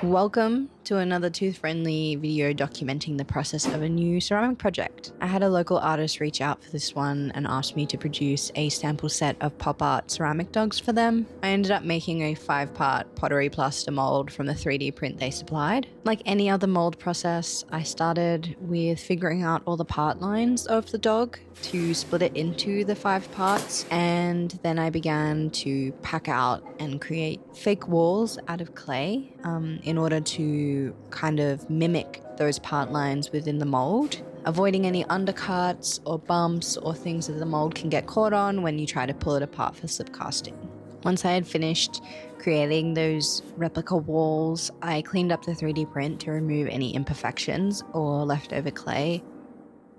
Welcome to another tooth-friendly video documenting the process of a new ceramic project. I had a local artist reach out for this one and asked me to produce a sample set of pop art ceramic dogs for them. I ended up making a 5-part pottery plaster mold from the 3D print they supplied. Like any other mold process, I started with figuring out all the part lines of the dog to split it into the 5 parts, and then I began to pack out and create fake walls out of clay in order to kind of mimic those part lines within the mold, avoiding any undercuts or bumps or things that the mold can get caught on when you try to pull it apart for slip casting. Once I had finished creating those replica walls, I cleaned up the 3D print to remove any imperfections or leftover clay.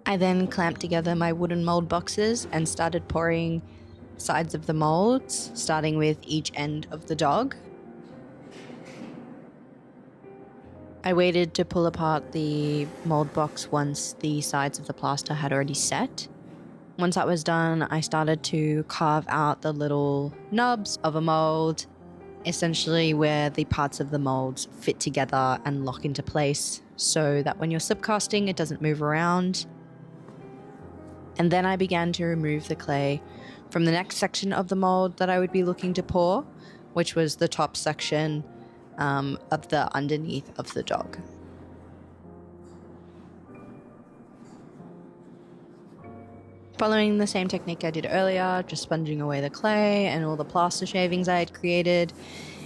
I then clamped together my wooden mold boxes and started pouring sides of the molds, starting with each end of the dog. I waited to pull apart the mold box once the sides of the plaster had already set. Once that was done, I started to carve out the little nubs of a mold, essentially where the parts of the molds fit together and lock into place so that when you're slip casting, it doesn't move around. And then I began to remove the clay from the next section of the mold that I would be looking to pour, which was the top section of the underneath of the dog. Following the same technique I did earlier, just sponging away the clay and all the plaster shavings I had created,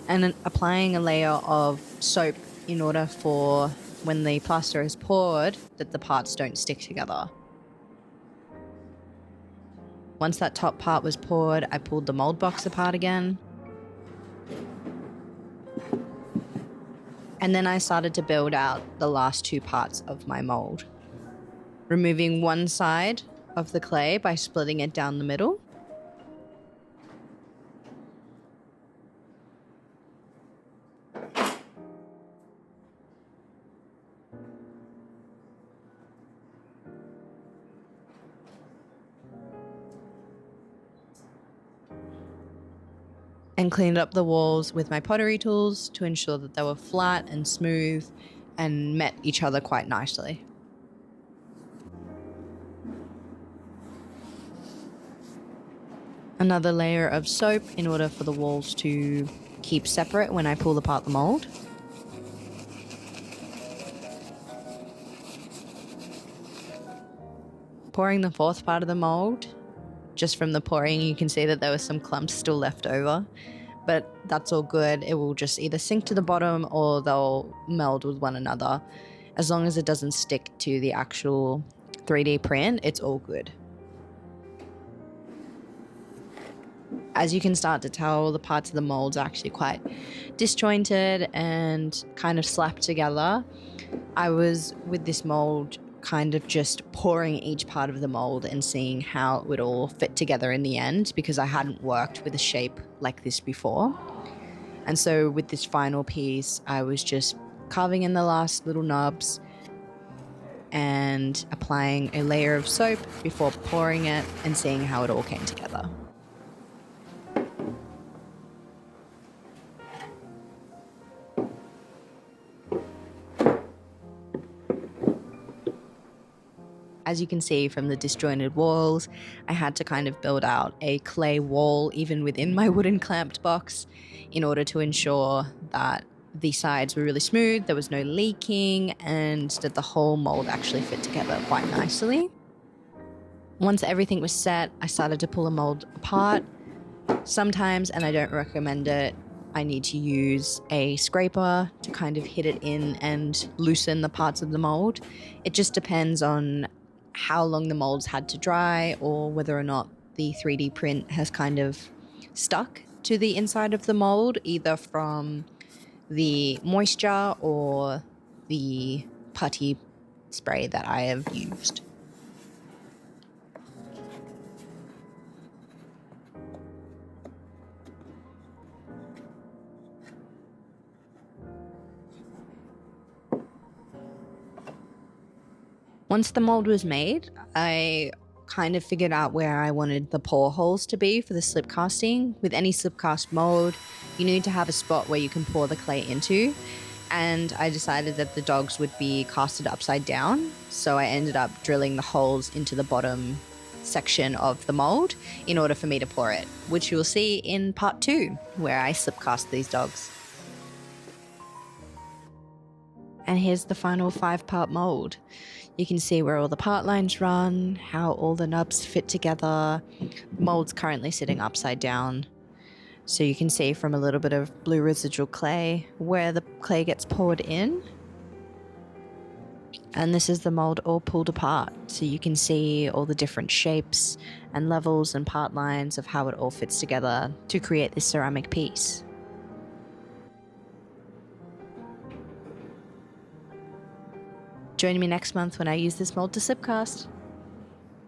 and then applying a layer of soap in order for when the plaster is poured that the parts don't stick together. Once that top part was poured, I pulled the mold box apart again. And then I started to build out the last 2 parts of my mold, removing one side of the clay by splitting it down the middle. And cleaned up the walls with my pottery tools to ensure that they were flat and smooth and met each other quite nicely. Another layer of soap in order for the walls to keep separate when I pull apart the mold. Pouring the 4th part of the mold. Just from the pouring, you can see that there were some clumps still left over, but that's all good. It will just either sink to the bottom or they'll meld with one another. As long as it doesn't stick to the actual 3D print, it's all good. As you can start to tell, the parts of the molds are actually quite disjointed and kind of slapped together. I was, with this mold, kind of just pouring each part of the mold and seeing how it would all fit together in the end, because I hadn't worked with a shape like this before. And so with this final piece, I was just carving in the last little nubs and applying a layer of soap before pouring it and seeing how it all came together. As you can see from the disjointed walls, I had to kind of build out a clay wall even within my wooden clamped box in order to ensure that the sides were really smooth, there was no leaking, and that the whole mold actually fit together quite nicely. Once everything was set, I started to pull a mold apart. Sometimes, and I don't recommend it, I need to use a scraper to kind of hit it in and loosen the parts of the mold. It just depends on how long the molds had to dry or whether or not the 3D print has kind of stuck to the inside of the mold, either from the moisture or the putty spray that I have used. Once the mold was made, I kind of figured out where I wanted the pour holes to be for the slip casting. With any slip cast mold, you need to have a spot where you can pour the clay into. and I decided that the dogs would be casted upside down. So I ended up drilling the holes into the bottom section of the mold in order for me to pour it, which you will see in part 2, where I slip cast these dogs. And here's the final 5-part mold. You can see where all the part lines run, how all the nubs fit together. The mold's currently sitting upside down. So you can see from a little bit of blue residual clay where the clay gets poured in. And this is the mold all pulled apart. So you can see all the different shapes and levels and part lines of how it all fits together to create this ceramic piece. Join me next month when I use this mold to slipcast.